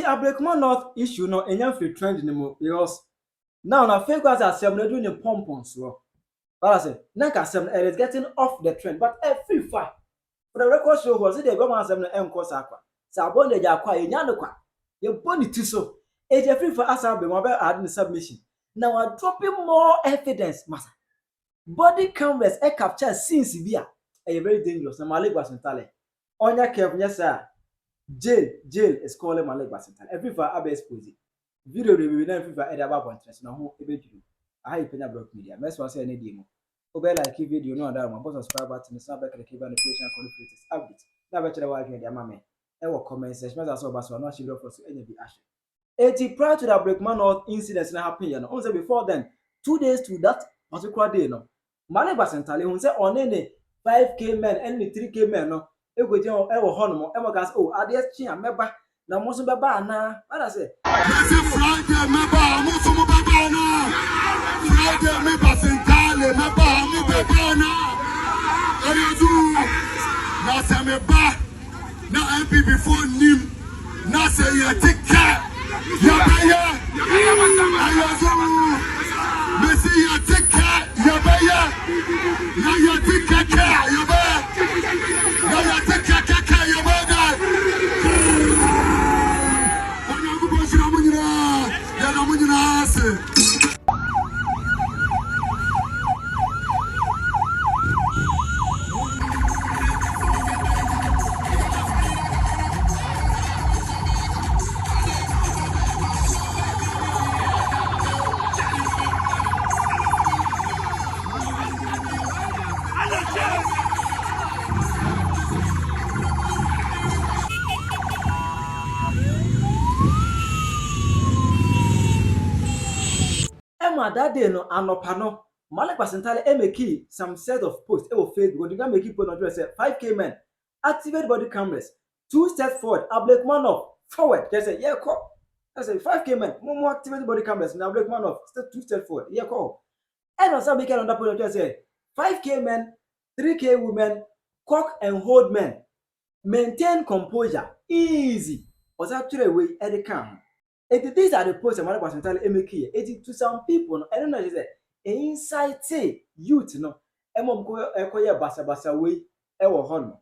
Abrekuma North issue no enya free trend anymore because now na fake was asem na do ne pompons so. But I say, Nanka asem it is getting off the trend, but every fight for the record show was it the go asem na enko sakwa. Sa bon de akwa enya no kwa. Ye boni ti so. E je free for asem be mo be add in submission. Now I'm dropping more evidence, massa. Body cameras e capture scenes via a very dangerous. Na Malik Basintale. Onya kev yes sir. Jail is calling Malik Basintale. Every for abe expose. Video review na every for e about interest na ho e be duru. I Penyah block media. Mess was say any demo. Obe like video no other one. But subscribe button snap back the notification latest update. Na be chere wa dia mama. E wo comment section message so baso no share for so any be action. 80 prior to the Abrekuma North incident na happen here no. On say before then 2 days to that particular day no. Malik Basintale who say on any 5k men and 3k men no. E go je e wo ho no mo e mo gas oh ade chi ameba na mo so beba na. What I say? Friday meba mo so mo beba na. Friday me Basintale meba mo beba na. Arizu na se meba na MP before nim na se ye ticket. Ya baya. Arizu me se ye ticket. Ya baya. Na ye ticket ya baya. Na ye ticket ya baya. That day no anopano Malik Basintale make some set of posts e will fail because you can make it on say 5k men activate body cameras 2 steps forward Abrekuma North forward they say yeah call I say 5k men more activate body cameras now Abrekuma North step 2 steps forward yeah call and also make on that point say 5k men 3k women cock and hold men maintain composure easy was actually way at the camp. These are the posts Malik Basintale make here. To some people, I don't know, say inside youth, no, emom ko ekoye basa way e wo ho no.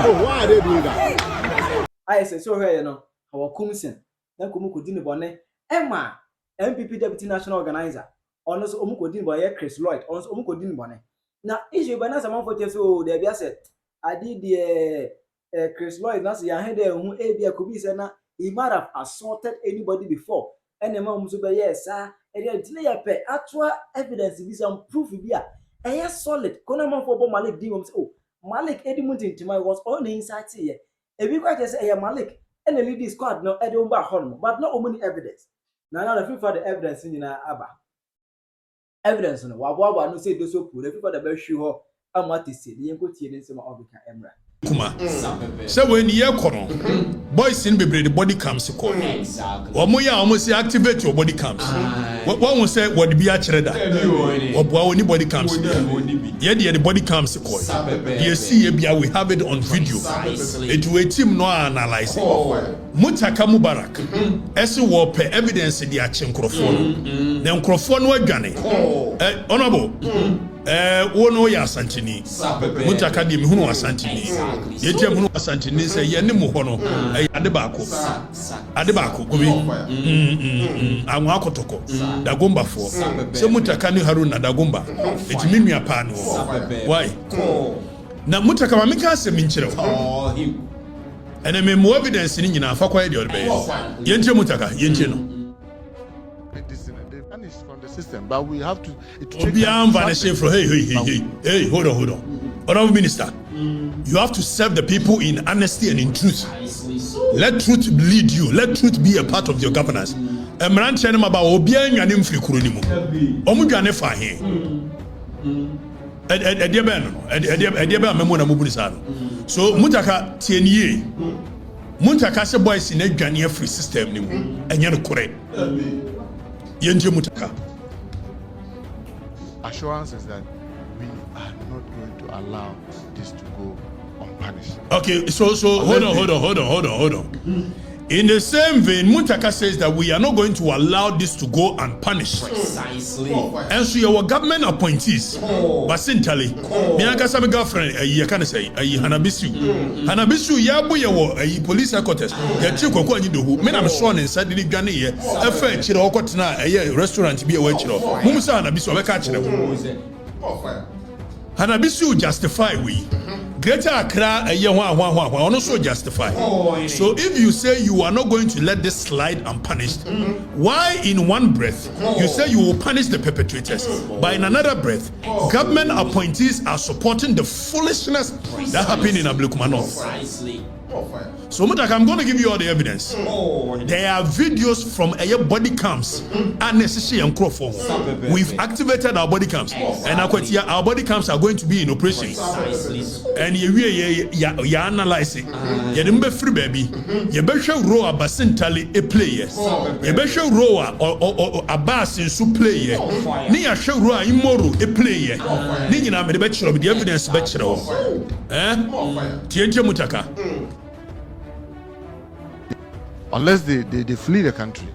Why are they doing that? I say so here, you know, Hawa Koomson. Then Kumuko Dini Bone, Emma, MPP Deputy National Organizer. Also, Omuko Dini Boye, Chris Lloyd, also Omuko Dini Bone. Now, issue by Nasa Monfort, so they be said, I did the Chris Lloyd, Nasa Yahede, who A. could be said, he might have assaulted anybody before. And the mom super yes, sir. And then pay actual evidence, this some proof here. And yes, solid. Konamon for Malik Dimums. Oh, Malik Edmonton to my was on the inside here. If you quite say Malik and the lady squad no Edinburgh Horn, but not only evidence. Now the free for the evidence in Abba. Evidence on the Wawa no say those who put every for the best shoe. I'm what to say. The Yanko Tian in some of the camera. Kuma. So when you kono, boys in the body cams call. Or moya almost activate your body cams. One will say what be a trader. Or anybody comes. Yet the body cams call. You see, we have it on video. It will team no analyze. Mutaka Mubarak. As you walk evidence in the action microphone. The microphone were gunning. Honorable. Wono ya Santini. Mutaka di mihunu wa Santini. Yeje mihunu wa Santini se ye ne mu hono. Adebako gobi. Anwa akotoko. Dagomba fo. Se Mutaka ni Haruna Dagomba. Eti minua pa no. Why? Na Mutaka ma meka se minchire. Ene me mo evidence ni nyina fa kwa de odbe. Yentie Mutaka, yentie no. System, but we have to. Hey, hold on. Honorable Minister, you have to serve the people in honesty and in truth. Let truth lead you. Let truth be a part of your governance. Emran chene maba obi anwane mfiri kuro ni mu. Omu dwane fa he. Edie be no. Edie be amemo na mobuni sa no. So mutaka tienie. Mutaka se boys na dwane free system ni mu. Enye no kore. Yenje mutaka. Assurance is that we are not going to allow this to go unpunished. Okay, so hold on. In the same vein, Muntaka says that we are not going to allow this to go unpunished. Precisely. And so your government appointees, Basintale, Mianka my girlfriend, you can say, Hanabisu. Hanabisu, Yabu, your police headquarters, your chico, who men I'm sworn inside the Ghana, a fair chiro, a restaurant be a waitress. Mumusa Hanabisu, a catch them. Hanabisu justify we. Greater Accra a year one also justify. So if you say you are not going to let this slide unpunished, why in one breath you say you will punish the perpetrators, but in another breath government appointees are supporting the foolishness that happened in Ablekuma? So Mutak, I'm going to give you all the evidence. There are videos from a body cams and necessary and crowform. We've activated our body cams, and our body cams are going to be in operation. And you analyze it. You remember free baby. You better row a Basintale a player. You better row a bass in su player. Ni a show row immoral a player. Ni na me the bachelor with the evidence bachelor. Tienje Mutaka. Unless they flee the country.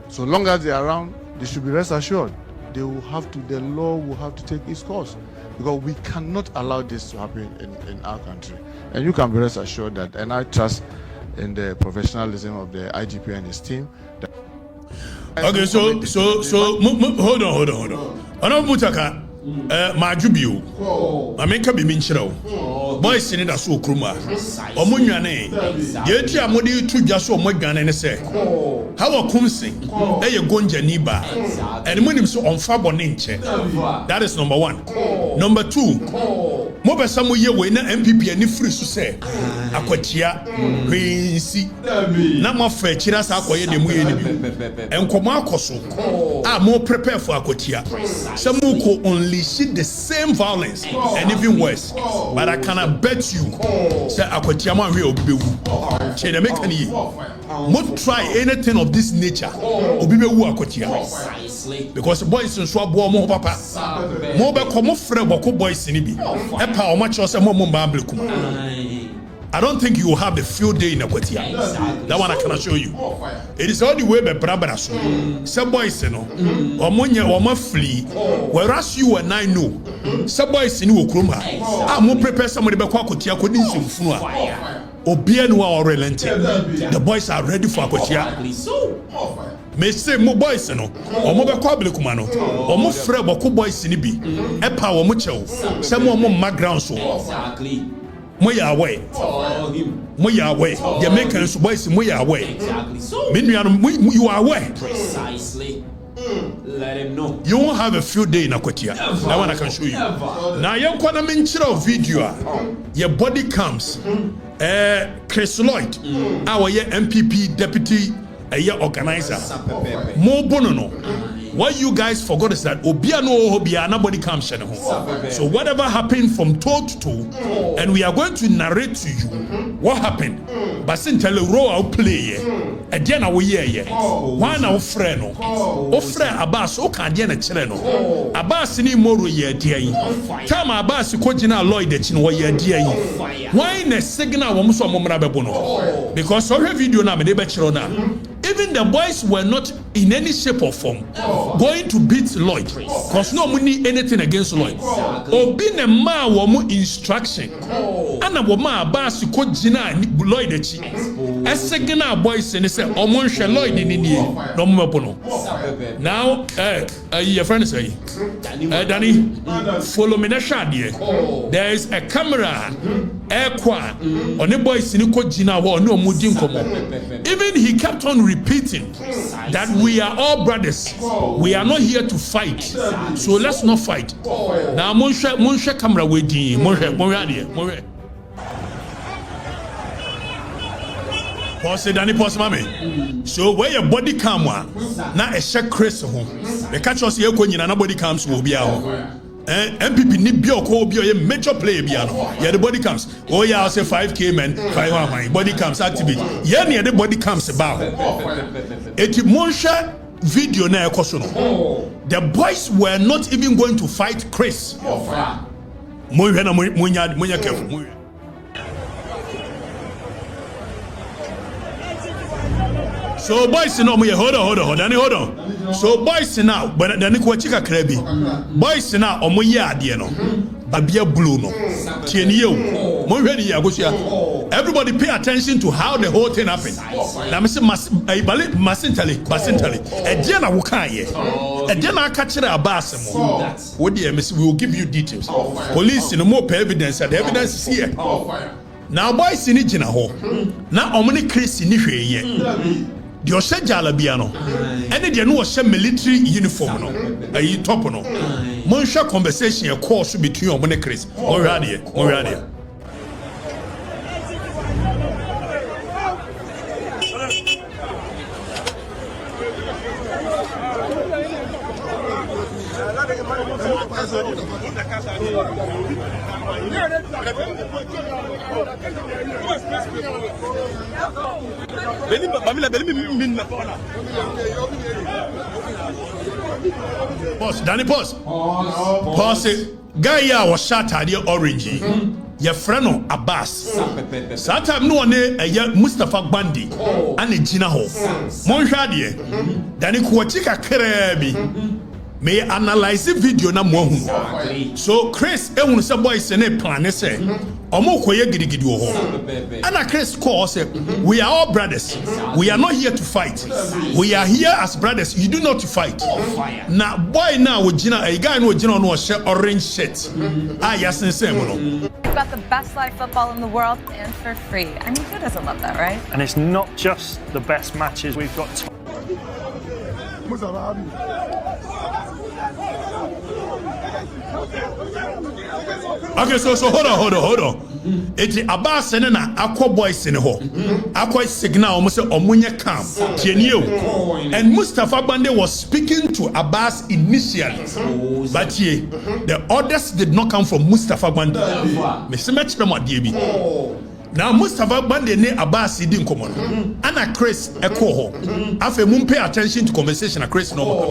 So long as they are around, they should be rest assured. The law will have to take its course. Because we cannot allow this to happen in our country. And you can be rest assured that, and I trust in the professionalism of the IGP and his team. Okay, so hold on. Honorable Mutaka, Majubio, America be minchiro. Boys in it so kruma. Omunyane. Yeti amodi tu jaso omogane ne se. Hawa Koomson, eye gonja niba. And munim so onfa bone nche. That is number one. Number two, mo be samu ye we na MPP ani free so se. Akwatia kwinsi. Na mo fa kira sa akoye de mu ye ni bi. Enkomo akoso. Ah, mo prepare for akwatia. Samu ko unleash the same violence and even worse. But I cannot bet you say akwatia man we obibewu. Che na make any. Mo try anything of this nature. Obibewu akwatia. Because boys in so bo mo papa. Mo be ko mo frɛ boko boys ni bi. E pa o ma cho say mo mba Ablekuma. I don't think you will have a field day in Okatakyie. That one I can assure you. It is all the way by Brabara. Some boys, you know, or flee. Whereas you and I know, some boys in Ukruma. I'm more prepared somebody by Okatakyie couldn't see Obianwa or relenting. The boys are ready for Okatakyie. May say more boys, you know, or more Ablekuma, or more Fred or boys in Ibi, a power mucho, some more background so. Exactly. Moya away. The Americans boys moya away. Exactly. So you are away. Precisely. Let him know. You won't have a field day in Okatakyie. That one I can show you. Now you kwana menchira video. Your body comes. Chris Lloyd, our MPP deputy organizer. Mo bonono. What you guys forgot is that nobody comes. So whatever happened from toe to toe, and we are going to narrate to you what happened. Basintale row play again our year. One our friend, friend Abbas, Okadiana Chileno, Abbas ni moro ye dear. Time Abbas Kojina Lloyd the Chin ye dear. Why in a signal Womuso Momrabono? Because all video now, even the boys were not in any shape or form going to beat Lloyd, because no money anything against Lloyd. Or being a ma woman instruction, and a woman Abbas Kojina Lloyd the Chin. A second boys and they say, Omoncha Lloyd in India, no more. Now, your friend say, Danny, follow me the shot here. There is a camera, airquan, on the boys in Kojina or no Mudin Komo. Even he kept on repeating that we are all brothers. We are not here to fight. So let's not fight. Now, Monsha camera waiting. Monsha. Pause Danny pause mame. So where your body cam na a check Chris home. The catch us here when na body cams will be out. MPP ni bio ko bio a major player biano. Yeah, the body cams. Oh yeah, I'll say 5K men, 5 body cams activate. Yeah, near the body cams about. Eti monsha video na ekosono. The boys were not even going to fight Chris. Munya careful. So boys now, hold on. So boys now, but then ko chika krabi. Boys now, omoye ade no. Babia blue no. Tieniye o. Mo hwe ni agosia. Everybody pay attention to how the whole thing happened. Na me say Malik Basintale. E dia na wo kan ye. E dia na aka kire abasem. Wo dia me we will give you details. Police no more evidence, the evidence is here. Now boys ni gina ho. Na omni Chris ni hwe ye. The Oshajala Biano, and the no military uniform, no, a top no. Monsha conversation, a course between your money, Chris, or radio. Boss, Danny boss. Boss, guy ya was shot at the orange. Your friend Abbas. Satam no one a Mustafa Bandi and a Gina Ho. Monshadie. Danny Kuachika Kerebi. May analyze the video na mo hu. So Chris e hu se boys ne plan say omo koye gidigidi wo ho. Ana Chris call say we are all brothers. We are not here to fight. We are here as brothers. You do not to fight. Na boy now we gina a guy no gina no share orange shirt. Ah yasin say mo no. We've got the best live football in the world and for free. I mean, who doesn't love that, right? And it's not just the best matches. We've got Okay, so hold on. It's Abbas and Aqua boys in ho. Aqua signal almost omunya camp. And Mustafa Bande was speaking to Abbas initially. But the orders did not come from Mustafa Bande. Now Mustafa Bande ne Abbas didn't come on. Anna Chris echo ho. After mum pay attention to conversation a Chris no.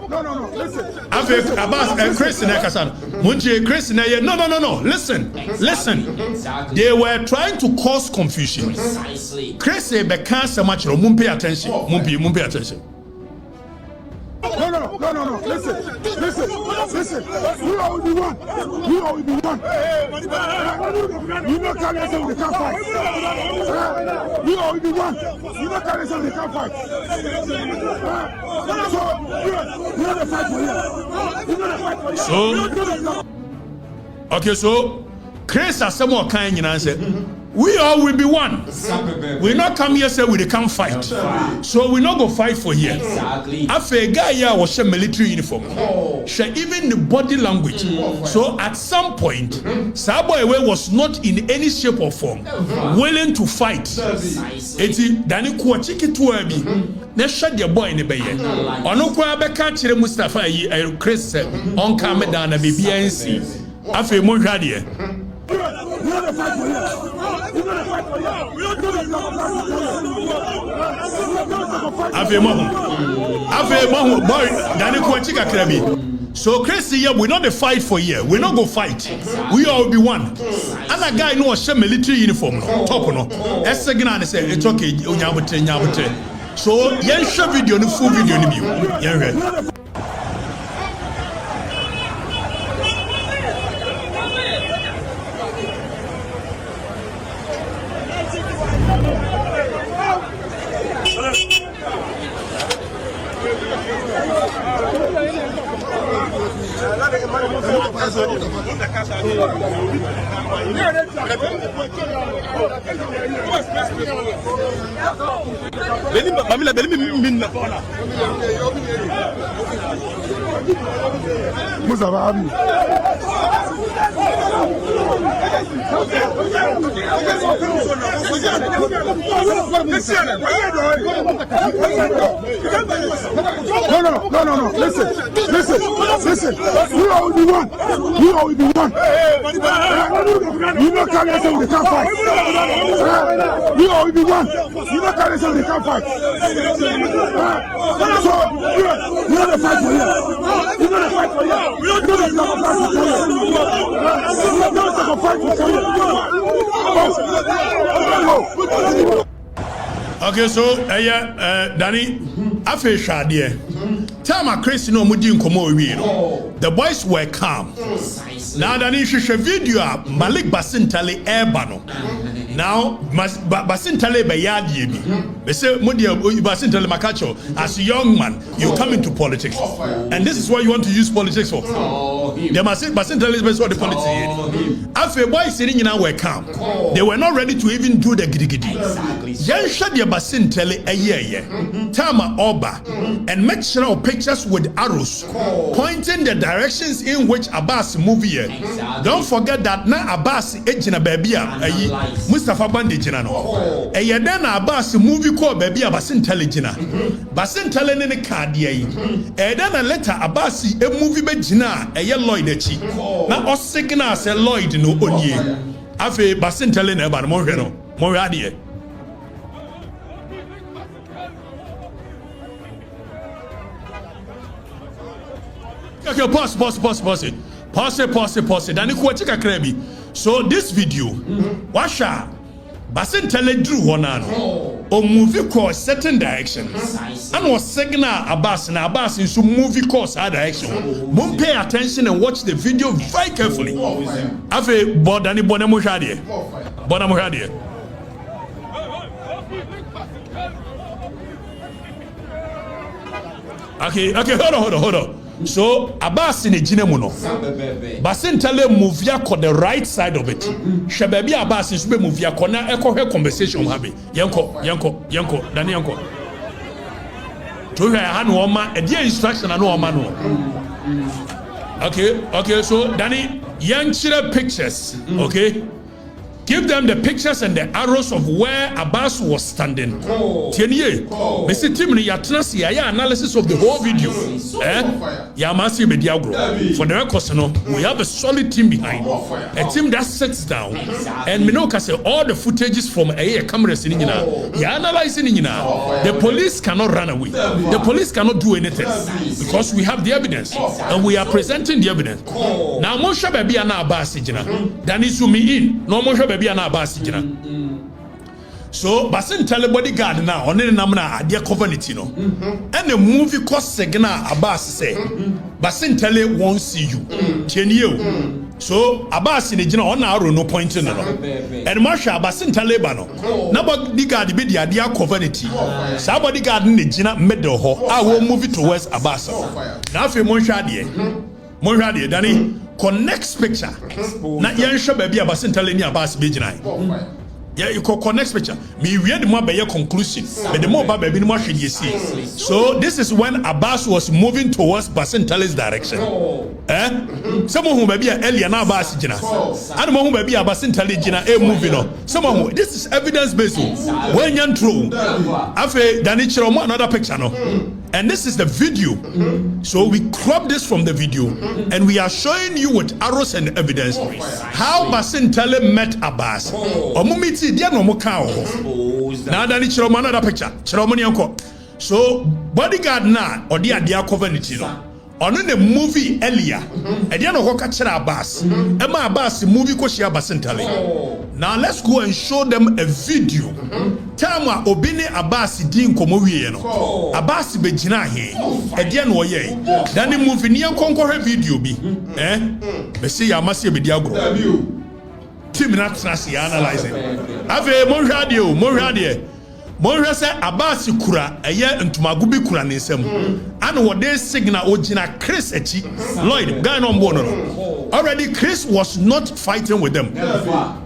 No. Listen. Abbas and Chris and Ekasan. Munji Chris and no. Listen. They were trying to cause confusion. Chris be cancer much. Mum pay attention. Mum pay attention. No. Listen. You are the one. You not carry us on the camp fight. You are the one. You not carry us on the camp fight. So you are the fight for you. Okay, so Chris has some more kind, said, we all will be one. We not come here say we can't fight. So we not go fight for here. Exactly. After a guy here was a military uniform. Even the body language. So at some point, Saboewe was not in any shape or form willing to fight. Eti Dani Kuachiki Tuabi. They shot your boy in the bay. Onokwa beka chire Mustafa Chris on camera down a BBNC. After Monjadie. Boy, Dani Kuachika Krabi. So Christy here, we not the fight for here. We not go fight. We all be one. And a guy know a military uniform. Top no. Esegina say it's okay. Nyabute. So yen share video no full video ni bi. Yen read. Mustafa Abi. No. Listen. We all be one. You know, carry us with the can't fight. We all be one. You know, carry us with the can't fight. So, you know the fight for you. You know the fight for you. You know the fight for you. Okay, so Danny, I feel shy there. Time a Chris no mudi nkomo we no. The boys were calm. Now Danny should video Malik Basintale Ebano. Now Basintale be yadi bi. They say mudi Basintale makacho as a young man you come into politics. And this is what you want to use politics for. They must say Basintale is what the politics. After boys sitting in were calm. They were not ready to even do the gidi. Yen shadi Basintale a year. Tama Oba and make sure pictures with arrows pointing the directions in which Abbas move here. Don't forget that now Abbas ejina baby Mustafa Bandi jina no. Eye then Abbas movie call baby Basintale jina. Basintale ne card ye. Then a letter Abbas a movie be jina eye Lloyd echi. Na o signal say Lloyd no onye. Afi Basintale ne ba mo hwe no. Mo hwe ade. Okay, pause it. Dani kuachika krebi. So this video, washa Basintale drew honano or movie course certain direction. And was signal Abbas and Abbas in some movie course that direction. Mum pay attention and watch the video very carefully. Afe bodani bonamuhadie. Okay, hold on. So Abbas in a jinemuno. Basintale move ya ko the right side of it. Shebebi Abbas is be move ya ko na eko he conversation habi. Yanko, Dani yanko. To he ha no ma e dia instruction na no ma no. Okay, so Dani yanchire pictures, okay? Give them the pictures and the arrows of where Abbas was standing. Tienye, Mr. Timni, ya analysis of the whole video. Ya masi mediagro. For the record, we have a solid team behind. A team that sits down and Minoka say all the footages from a cameras in Inina. Ya analyzing Inina. The police cannot run away. The police cannot do anything because we have the evidence and we are presenting the evidence. Now, Moshe Baby ana Abbas Jina. Then izumi in. No Moshe be an Abbas jina. So Basintale bodyguard now on any namna adia covenant no. And the movie cost segna Abbas say Basintale won't see you. Tienye. So Abbas in the jina on arrow no pointing no. And Marsha Basintale bano. Na bodyguard be the adia covenant. Sa bodyguard in the jina middle ho. I will move it towards Abbas. Now for Monshadie Danny connect picture. Na yensha baby Basintale ni Abbas bejina. Yeah, you can connect picture. Me read more by your conclusion, but the more baby more should you see. So this is when Abbas was moving towards Basintale's direction. Someone who maybe earlier now Abbas jina. And who maybe Basintale jina moving on. Someone who this is evidence based. When you're true, after Danichiro another picture no. And this is the video. So we crop this from the video and we are showing you with arrows and evidence how Basintale met Abbas. Omumiti dia no mo ka o. Na dani chiro another picture. Chiro mo ni anko. So bodyguard na odi adia covenant no. Ono the movie earlier. E dia no ho ka chira Abbas. E ma Abbas movie ko shia Basintale. Now let's go and show them a video. Tama obine Abbas di nkomo wie no. Abbas be gina he. E dia no ye. Dan the movie ni ankonko he video bi. Be say ya mase be dia agro. Team not trust analyzing. Ave monhwade. Monhwa say Abbas kura eye ntumagubi kura ne nsam. And what they signal ogina Chris echi. Lloyd guy no mbo no. Already Chris was not fighting with them.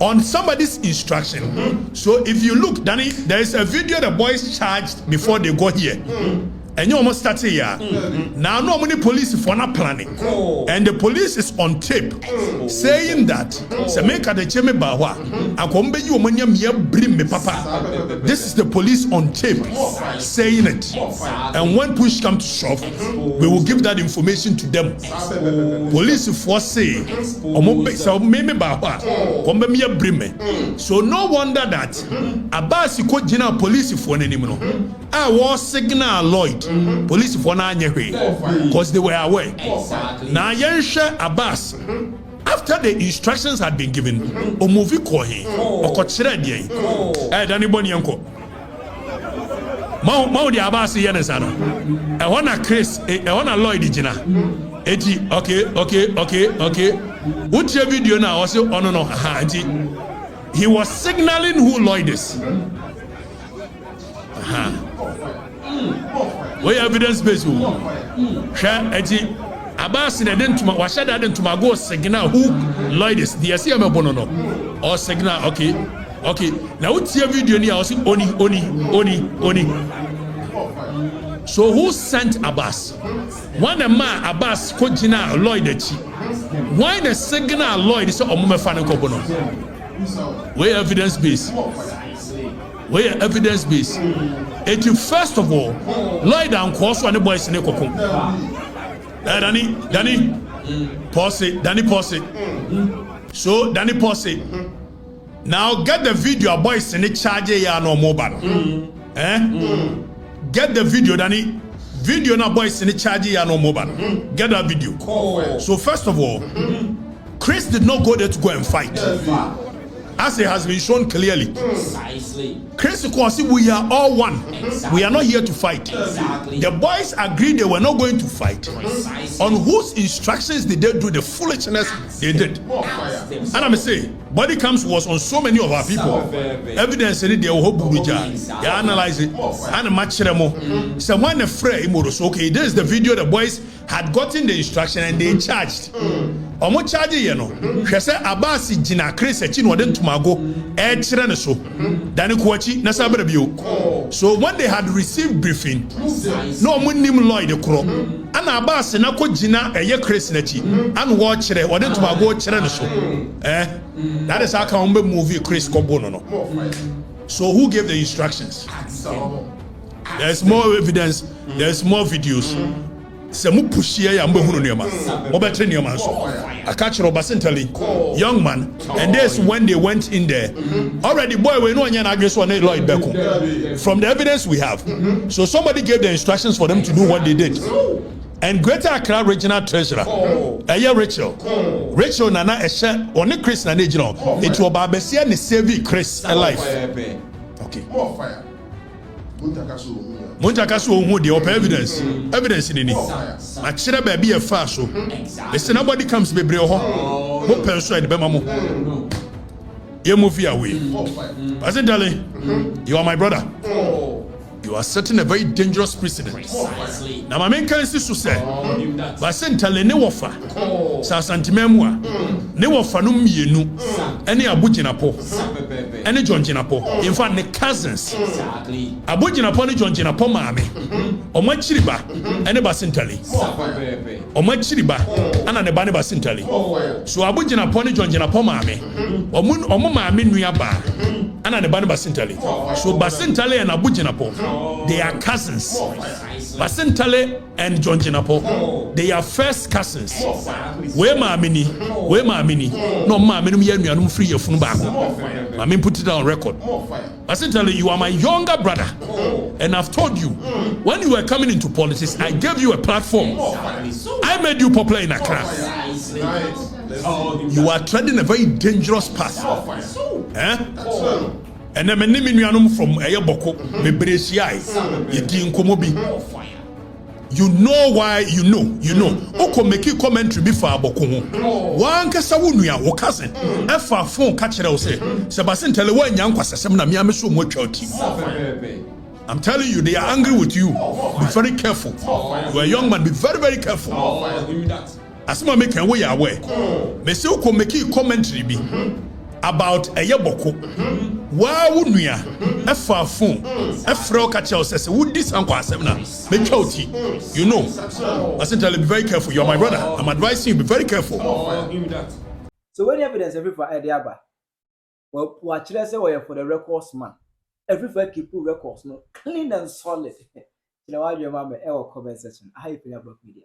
On somebody's instruction. So if you look, Danny, there is a video the boys charged before they got here. And you almost start here. Now, no many police for not planning. And the police is on tape saying that, Semeka de Cheme Bawa, Akombe you mania mia bring me papa. This is the police on tape saying it. And when push comes to shove, we will give that information to them. Police for say, Omombe so meme Bawa, Kombe mia bring me. So no wonder that Abasi ko jina police for anymore. I was signal Lloyd. Police for na because they were aware. Now Yensha Abbas, after the instructions had been given, o movie call him or kochira die. Danny Boni Yanko. Mau di Abbas yenesana. I wanna Chris, I wanna Lloyd Jina. Eti okay. What's your video now? Also no. He was signaling who Lloyd is. Where evidence based? Abbas in to my washada to my go signal who Lloyd is. The ACM bono or signal. Okay. Now what's your video near? Also oni. So who sent Abbas? One man Abbas kojina Lloyd echi. Why the signal Lloyd is omume fanu kobono? Where evidence based? Where evidence based? It first of all, Lloyd and Kwoso and the boys in the cocoon. Danny, pause it. So, Danny, pause it. Now, get the video, boys in the charge ya no mobile. Get the video, Danny. Video now, boys in the charge ya no mobile. Get that video. So, first of all, Chris did not go there to go and fight. As it has been shown clearly. Precisely. Chris, we are all one. Exactly. We are not here to fight. Exactly. The boys agreed they were not going to fight. Precisely. On whose instructions did they do the foolishness they did? And I'm saying, body cams was on so many of our people. Evidence in it, they analyze it. And match them. So when the fray, okay, this is the video the boys had gotten the instruction and they charged. Omo charge ye no hwese Abasi jina Chris echi no den tumago e kire ne so dane ko achi na sabere bio. So when they had received briefing no omo nim Lloyd kro ana Abasi na ko jina eye Chris na chi ana wo kire wo den tumago kire ne so that is how can we movie Chris kobo no. So who gave the instructions? There's more evidence, there's more videos. Semu pushia ya mbe hunu nioma obetre nioma so Okatakyie Basintale young man, and this when they went in there already boy we no anya na agreso on Lloyd Beko from the evidence we have. So somebody gave the instructions for them to do what they did. And Greater Accra Regional Treasurer Rachel nana eshe oni Chris na ejino it will babesia ne save Chris alive. Okay, more fire. Montakaso who the open evidence in it. I chira baby a fast so. It's nobody comes be breo ho. Who persuade bemamo. You move away. Basintale, you are my brother. You are setting a very dangerous precedent. Now my main can to say Basintale ne wofa. Sa santimemwa. Ne wofa no mienu. Any abujinapo. Any John Jinapo. In fact, the cousins. Abujinapo ni John Jinapo mame. Omo chiriba ene Basintale. Omo chiriba ana ne bane Basintale. So abujinapo ni John Jinapo mame. Omo mame nuaba ana ne bane Basintale. So Basintale and abujinapo, they are cousins. Basintale and John Jinapo, they are first cousins. Where mamini? No mamini mi yenu free your phone back. I mean, put it on record. Basintale, you are my younger brother, and I've told you when you were coming into politics, I gave you a platform. I made you popular in Accra. You are treading a very dangerous path. And then many from Ayaboko, Bebresiai, Yedin Komobi. You know why you know. Oko make you commentary before Boko. One Kasawunia, or cousin, F4 phone catcher will say, Sebastian Telewan Yankwasa Semna Miamisu Mochoti. I'm telling you, they are angry with you. Be very careful. You are a young man, be very, very careful. As my make way away. Messi Oko make you commentary be. about ɛyɛ bɔko waa wo nua ɛfa phone ɛfrɛ Okatakyie sɛ wo di san kwa asɛm na metwa oti you know Basintale be very careful you're my brother I'm advising you be very careful so when the evidence Afrifa Ediaba well what should I say for the records man Afrifa keep records no clean and solid you know why your mama comment section how you feel about media